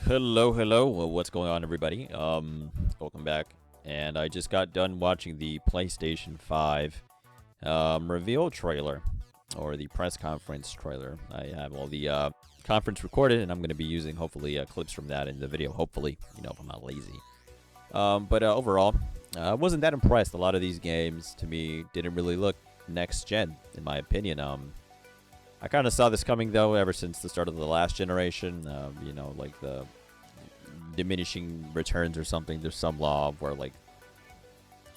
Hello. Well, what's going on, everybody? Welcome back. And I just got done watching the PlayStation 5 reveal trailer, or the press conference trailer. I have all the conference recorded, and I'm going to be using, hopefully, clips from that in the video. Hopefully, if I'm not lazy. But overall, I wasn't that impressed. A lot of these games, to me, didn't really look next-gen, in my opinion. I kind of saw this coming, though, ever since the start of the last generation. Like the diminishing returns or something. There's some law where, like,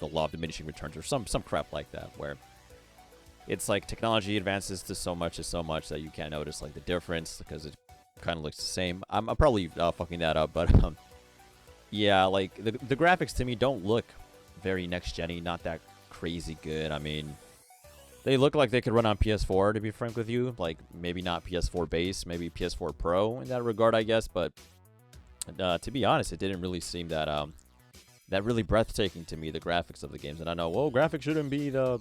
the law of diminishing returns or some crap like that, where it's like technology advances to so much that you can't notice, like, the difference because it kind of looks the same. I'm probably fucking that up, but yeah, like, the graphics to me don't look very next-gen-y, not that crazy good. I mean, they look like they could run on PS4, to be frank with you. Like, maybe not PS4 base, maybe PS4 Pro in that regard, I guess. But to be honest, it didn't really seem that really breathtaking to me, the graphics of the games. And I know, well, graphics shouldn't be the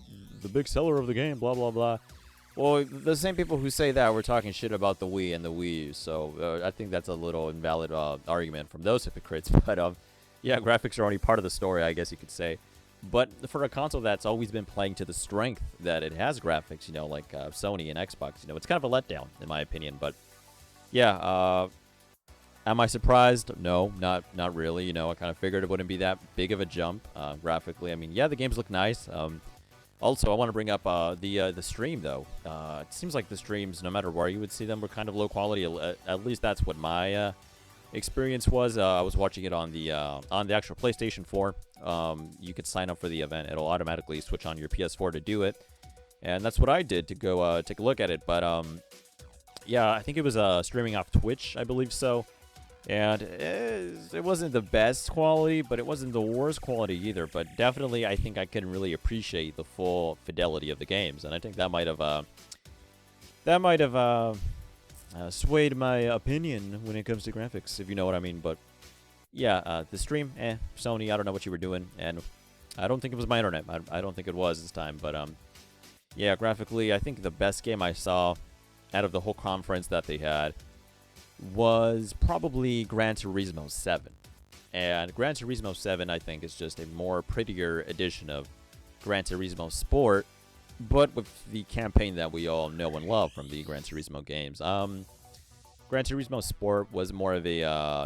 big seller of the game, blah, blah, blah. Well, the same people who say that were talking shit about the Wii and the Wii U. So I think that's a little invalid argument from those hypocrites. But yeah, graphics are only part of the story, I guess you could say. But for a console that's always been playing to the strength that it has graphics, like Sony and Xbox, it's kind of a letdown, in my opinion. But yeah, am I surprised? No, not really. I kind of figured it wouldn't be that big of a jump graphically. I mean, yeah, the games look nice. Also, I want to bring up the stream, though. It seems like the streams, no matter where you would see them, were kind of low quality. At least that's what my experience was. I was watching it on the actual PlayStation 4. You could sign up for the event. It'll automatically switch on your PS4 to do it, and that's what I did to go take a look at it. But yeah, I think it was streaming off Twitch, I believe so. And it wasn't the best quality, but it wasn't the worst quality either. But definitely, I think I couldn't really appreciate the full fidelity of the games, and I think that might have swayed my opinion when it comes to graphics, if you know what I mean. But yeah, the stream, Sony, I don't know what you were doing, and I don't think it was my internet. I don't think it was this time. But yeah, graphically, I think the best game I saw out of the whole conference that they had was probably Gran Turismo 7. And Gran Turismo 7, I think, is just a more prettier edition of Gran Turismo Sport, but with the campaign that we all know and love from the Gran Turismo games. Gran Turismo Sport was more of a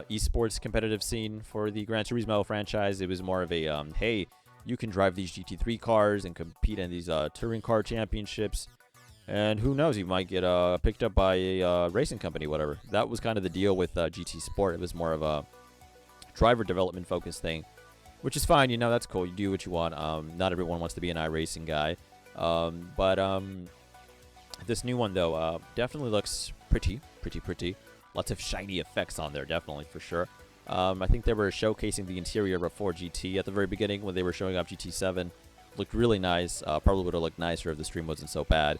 esports competitive scene for the Gran Turismo franchise. It was more of a, hey, you can drive these GT3 cars and compete in these touring car championships. And who knows, you might get picked up by a racing company, whatever. That was kind of the deal with GT Sport. It was more of a driver development focused thing, which is fine. That's cool. You do what you want. Not everyone wants to be an iRacing guy. But this new one, though, definitely looks pretty. Lots of shiny effects on there, definitely, for sure. I think they were showcasing the interior of 4GT at the very beginning when they were showing off GT7. Looked really nice. Probably would have looked nicer if the stream wasn't so bad.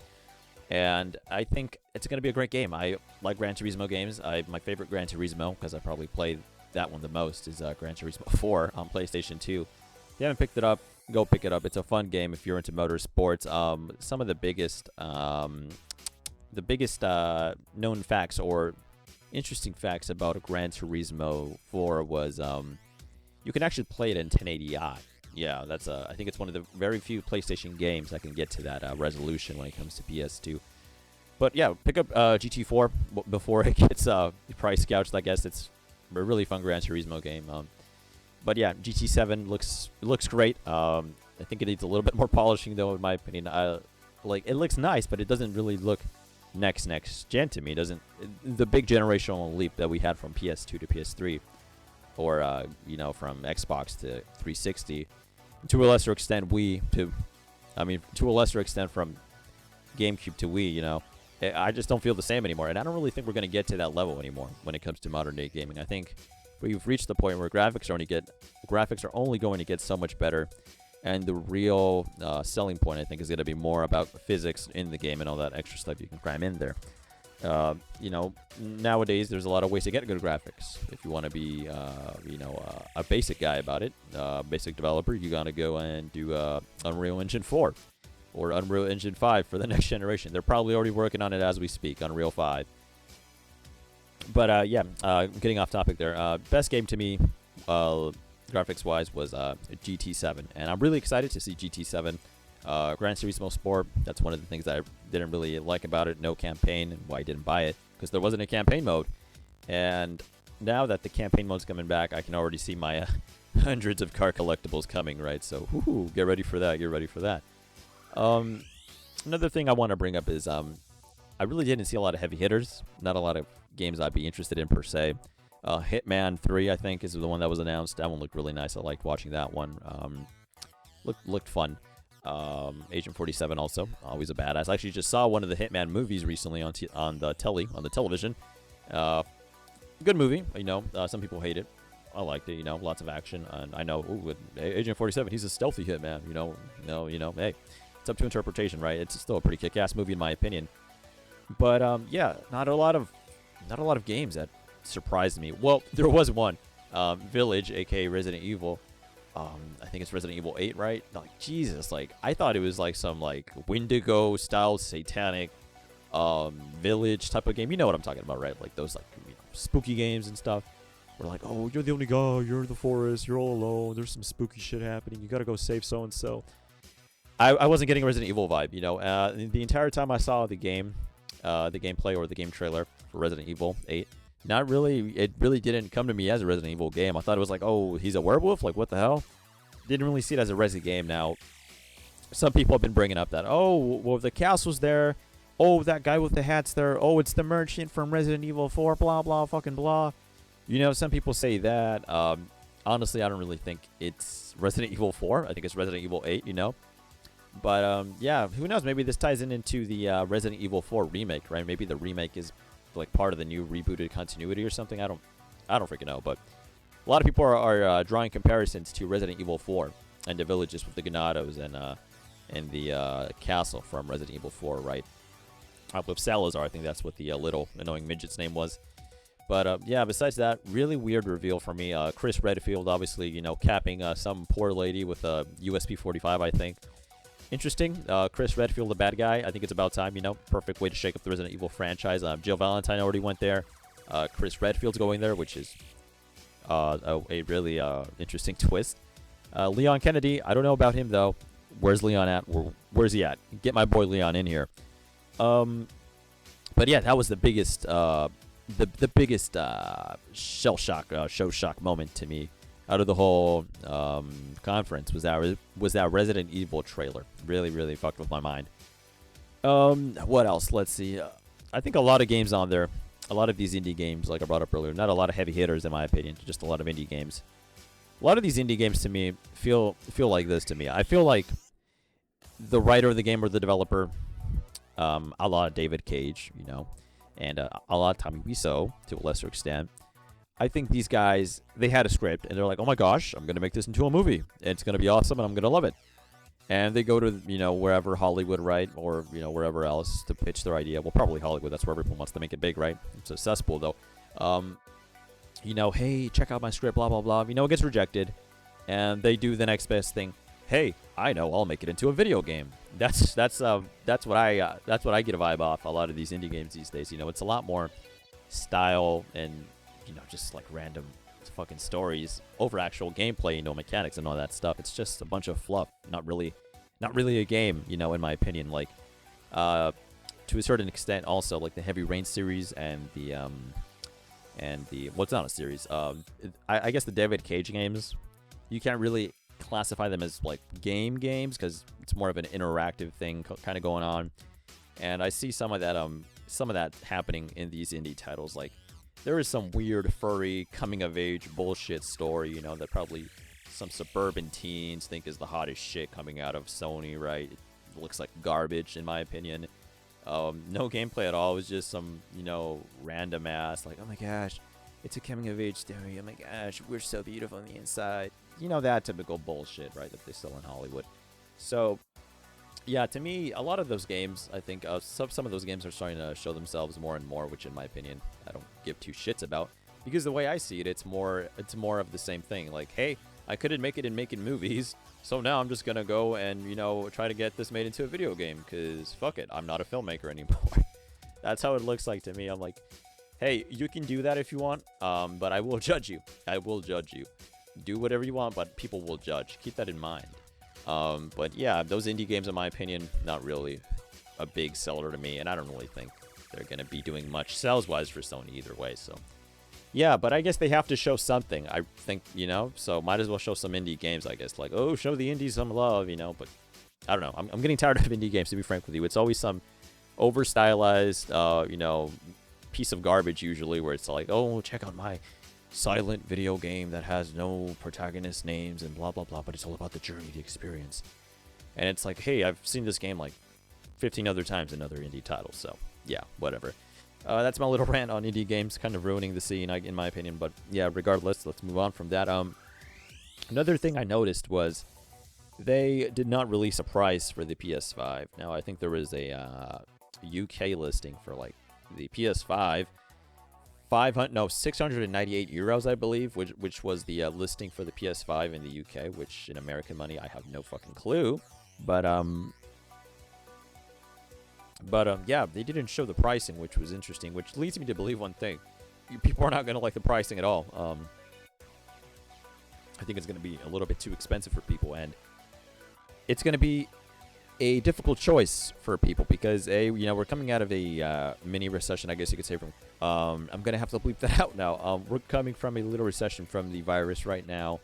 And I think it's going to be a great game. I like Gran Turismo games. My favorite Gran Turismo, because I probably played that one the most, is Gran Turismo 4 on PlayStation 2. If you haven't picked it up, go pick it up. It's a fun game if you're into motorsports. Some of the biggest known facts or interesting facts about Gran Turismo 4 was you can actually play it in 1080i. Yeah, that's I think it's one of the very few PlayStation games that can get to that resolution when it comes to PS2. But yeah, pick up GT4 before it gets price gouged. I guess it's a really fun Gran Turismo game. But yeah, GT7 looks great. I think it needs a little bit more polishing, though, in my opinion. It looks nice, but it doesn't really look next gen to me. It doesn't. The big generational leap that we had from PS2 to PS3, or from Xbox to 360. To a lesser extent, to a lesser extent from GameCube to Wii, I just don't feel the same anymore. And I don't really think we're going to get to that level anymore when it comes to modern day gaming. I think we've reached the point where graphics are only going to get so much better. And the real selling point, I think, is going to be more about physics in the game and all that extra stuff you can cram in there. Nowadays there's a lot of ways to get good graphics. If you want to be, a basic guy about it, basic developer, you gotta go and do Unreal Engine 4 or Unreal Engine 5 for the next generation. They're probably already working on it as we speak, Unreal 5. Yeah, getting off topic there. Best game to me, graphics-wise, was GT7, and I'm really excited to see GT7. Gran Turismo Sport. That's one of the things that I didn't really like about it. No campaign, and why I didn't buy it, because there wasn't a campaign mode. And now that the campaign mode's coming back, I can already see my hundreds of car collectibles coming. Right, so get ready for that. Get ready for that. Another thing I want to bring up is I really didn't see a lot of heavy hitters. Not a lot of games I'd be interested in per se. Hitman 3, I think, is the one that was announced. That one looked really nice. I liked watching that one. Looked fun. Agent 47 also, always a badass. I actually just saw one of the Hitman movies recently on the television. Good movie. Some people hate it. I liked it. Lots of action. And I know, Agent 47, he's a stealthy hitman. Hey, it's up to interpretation, right? It's still a pretty kick-ass movie in my opinion. But yeah, not a lot of games that surprised me. Well, there was one, Village, aka Resident Evil. I think it's Resident Evil 8, right? Like, Jesus, like, I thought it was like some like Wendigo style satanic Village type of game. You know what I'm talking about, right? Like those like spooky games and stuff. We're like, oh, you're the only guy, you're in the forest, you're all alone, there's some spooky shit happening, you gotta go save so and so. I wasn't getting a Resident Evil vibe, the entire time I saw the gameplay or the game trailer for Resident Evil 8. Not really. It really didn't come to me as a Resident Evil game. I thought it was like, oh, he's a werewolf? Like, what the hell? Didn't really see it as a Resident game. Now, some people have been bringing up that, oh, well, the castle's there. Oh, that guy with the hat's there. Oh, it's the merchant from Resident Evil 4, blah, blah, fucking blah. Some people say that. Honestly, I don't really think it's Resident Evil 4. I think it's Resident Evil 8, But, yeah, who knows? Maybe this ties into the Resident Evil 4 remake, right? Maybe the remake is like part of the new rebooted continuity or something. I don't freaking know. But a lot of people are drawing comparisons to Resident Evil 4 and the villages with the Ganados and the castle from Resident Evil 4, right? With Salazar, I think that's what the little annoying midget's name was. But yeah, besides that, really weird reveal for me. Chris Redfield, obviously, capping some poor lady with a USB 45, I think. Interesting. Chris Redfield, the bad guy. I think it's about time, Perfect way to shake up the Resident Evil franchise. Jill Valentine already went there. Chris Redfield's going there, which is a really interesting twist. Leon Kennedy, I don't know about him, though. Where's Leon at? Where's he at? Get my boy Leon in here. But yeah, that was the biggest, the biggest show shock moment to me out of the whole conference was that Resident Evil trailer. Really, really fucked with my mind. What else? Let's see. I think a lot of games on there, a lot of these indie games, like I brought up earlier, not a lot of heavy hitters in my opinion, just a lot of indie games. A lot of these indie games to me feel like this to me. I feel like the writer of the game or the developer, a la David Cage, and a la Tommy Wiseau to a lesser extent. I think these guys, they had a script, and they're like, oh my gosh, I'm going to make this into a movie. It's going to be awesome, and I'm going to love it. And they go to, wherever Hollywood, right, or, wherever else to pitch their idea. Well, probably Hollywood. That's where everyone wants to make it big, right? It's a cesspool, though. Hey, check out my script, blah, blah, blah. It gets rejected, and they do the next best thing. Hey, I know, I'll make it into a video game. That's what I get a vibe off a lot of these indie games these days. It's a lot more style and just like random fucking stories over actual gameplay, mechanics and all that stuff. It's just a bunch of fluff. Not really a game, in my opinion. Like, to a certain extent, also like the Heavy Rain series and the what's not a series. I guess the David Cage games, you can't really classify them as like games because it's more of an interactive thing kind of going on. And I see some of that happening in these indie titles. Like, there is some weird furry coming of age bullshit story, that probably some suburban teens think is the hottest shit coming out of Sony, right? It looks like garbage in my opinion. No gameplay at all. It was just some, random ass like, oh my gosh, it's a coming of age story. Oh my gosh, we're so beautiful on the inside. That typical bullshit, right, that they sell in Hollywood. So, yeah, to me, a lot of those games, I think some of those games are starting to show themselves more and more, which in my opinion, I don't give two shits about. Because the way I see it, it's more of the same thing. Like, hey, I couldn't make it in making movies, so now I'm just going to go and, try to get this made into a video game. Because, fuck it, I'm not a filmmaker anymore. That's how it looks like to me. I'm like, hey, you can do that if you want, but I will judge you. I will judge you. Do whatever you want, but people will judge. Keep that in mind. But yeah, those indie games, in my opinion, not really a big seller to me, and I don't really think they're going to be doing much sales-wise for Sony either way, so. Yeah, but I guess they have to show something, I think, you know? So might as well show some indie games, I guess. Like, oh, show the indies some love, you know? But I don't know. I'm getting tired of indie games, to be frank with you. It's always some over-stylized, you know, piece of garbage usually where it's like, oh, check out my silent video game that has no protagonist names and blah, blah, blah, but it's all about the journey, the experience. And it's like, hey, I've seen this game like 15 other times in other indie titles, so yeah, whatever. That's my little rant on indie games, kind of ruining the scene, in my opinion. But yeah, regardless, let's move on from that. Another thing I noticed was they did not release a price for the PS5. Now, I think there was a UK listing for like the PS5, 698 euros, I believe, which was the listing for the PS5 in the UK, which in American money, I have no fucking clue. But yeah, they didn't show the pricing, which was interesting, which leads me to believe one thing. People are not going to like the pricing at all. I think it's going to be a little bit too expensive for people, and it's going to be a difficult choice for people because, you know, we're coming out of a mini recession, I guess you could say. I'm going to have to bleep that out now. We're coming from a little recession from the virus right now,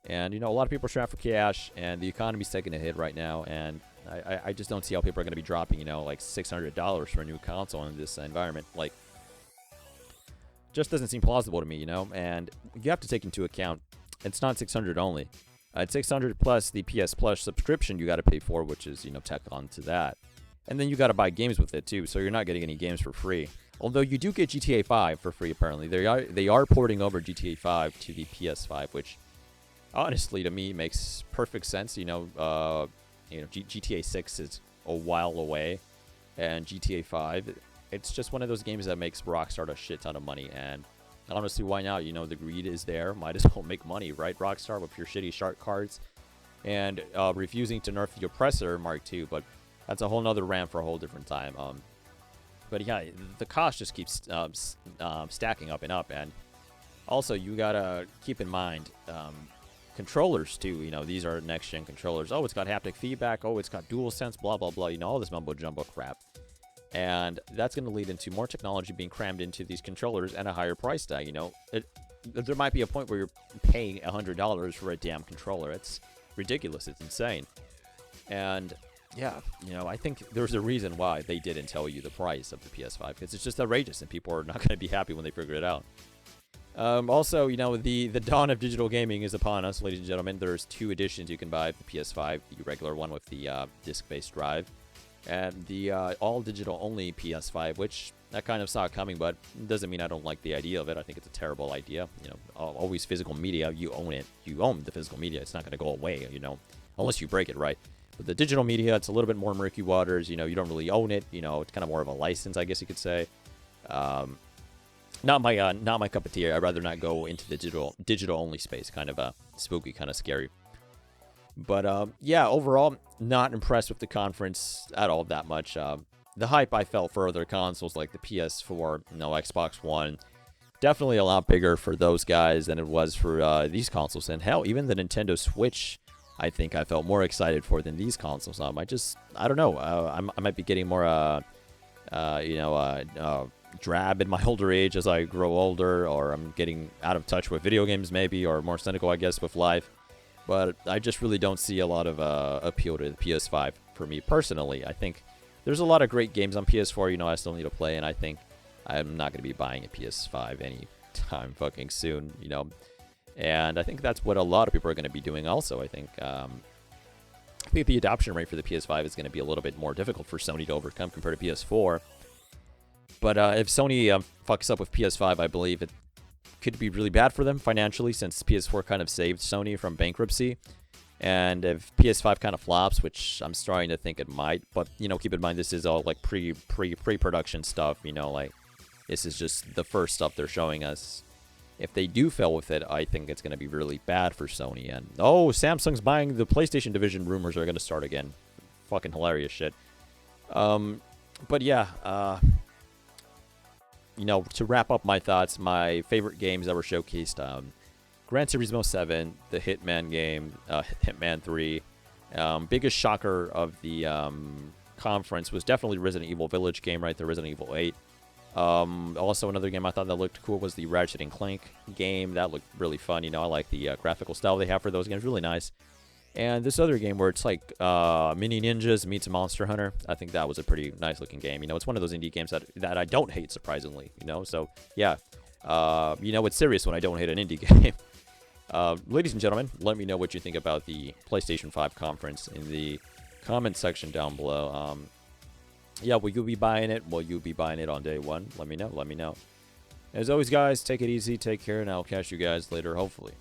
and, you know, a lot of people are strapped for cash, and the economy's taking a hit right now, and I just don't see how people are going to be dropping, you know, like $600 for a new console in this environment. Like, just doesn't seem plausible to me, you know. And you have to take into account it's not 600 only. It's 600 plus the PS Plus subscription you got to pay for, which is, you know, tack on to that. And then you got to buy games with it too, so you're not getting any games for free. Although you do get GTA 5 for free, apparently. They are porting over GTA 5 to the PS5, which honestly to me makes perfect sense. You know, GTA 6 is a while away, and GTA 5, it's just one of those games that makes Rockstar a shit ton of money, and honestly, why not? You know, the greed is there. Might as well make money, right, Rockstar, with your shitty shark cards and refusing to nerf the Oppressor Mark II, but that's a whole nother rant for a whole different time. But yeah, the cost just keeps stacking up and up, and also you gotta keep in mind controllers too. You know, these are next gen controllers. Oh, it's got haptic feedback. Oh, it's got DualSense, blah blah blah. You know, all this mumbo jumbo crap, and that's going to lead into more technology being crammed into these controllers and a higher price tag. You know, there might be a point where you're paying $100 for a damn controller. It's ridiculous. It's insane. And yeah, you know, I think there's a reason why they didn't tell you the price of the PS5, because it's just outrageous, and people are not going to be happy when they figure it out. Also, you know, the dawn of digital gaming is upon us, ladies and gentlemen. There's 2 editions you can buy: the PS5, the regular one with the disc-based drive, and the all-digital only PS5, which I kind of saw coming, but doesn't mean I don't like the idea of it. I think it's a terrible idea. You know, always physical media, you own it. You own the physical media. It's not going to go away, you know, unless you break it, right? But the digital media, it's a little bit more murky waters. You know, you don't really own it. You know, it's kind of more of a license, I guess you could say. Not my cup of tea. I'd rather not go into the digital only space. Kind of spooky, kind of scary. But yeah, overall, not impressed with the conference at all that much. The hype I felt for other consoles like the PS4, Xbox One, definitely a lot bigger for those guys than it was for these consoles. And hell, even the Nintendo Switch, I think I felt more excited for than these consoles. I don't know. I might be getting more, drab in my older age as I grow older, or I'm getting out of touch with video games maybe, or more cynical, I guess, with life. But I just really don't see a lot of appeal to the PS5 for me personally. I think there's a lot of great games on PS4, you know, I still need to play, and I think I'm not going to be buying a PS5 anytime fucking soon, you know. And I think that's what a lot of people are going to be doing also. I think the adoption rate for the PS5 is going to be a little bit more difficult for Sony to overcome compared to PS4. But if Sony fucks up with PS5, I believe it could be really bad for them financially, since PS4 kind of saved Sony from bankruptcy. And if PS5 kind of flops, which I'm starting to think it might, but, you know, keep in mind this is all like pre-production stuff, you know, like this is just the first stuff they're showing us. If they do fail with it, I think it's going to be really bad for Sony. And, oh, Samsung's buying the PlayStation division. Rumors are going to start again. Fucking hilarious shit. But yeah, you know, to wrap up my thoughts, my favorite games that were showcased, Gran Turismo 7, the Hitman game, Hitman 3. Biggest shocker of the conference was definitely Resident Evil Village game, right? The Resident Evil 8. Also, another game I thought that looked cool was the Ratchet and Clank game. That looked really fun. You know, I like the graphical style they have for those games. Really nice. And this other game where it's like Mini Ninjas meets Monster Hunter. I think that was a pretty nice looking game. You know, it's one of those indie games that I don't hate, surprisingly. You know, so yeah. You know, it's serious when I don't hate an indie game. Ladies and gentlemen, let me know what you think about the PlayStation 5 conference in the comment section down below. Yeah, will you be buying it? Will you be buying it on day one? Let me know. Let me know. As always, guys, take it easy, take care, and I'll catch you guys later, hopefully.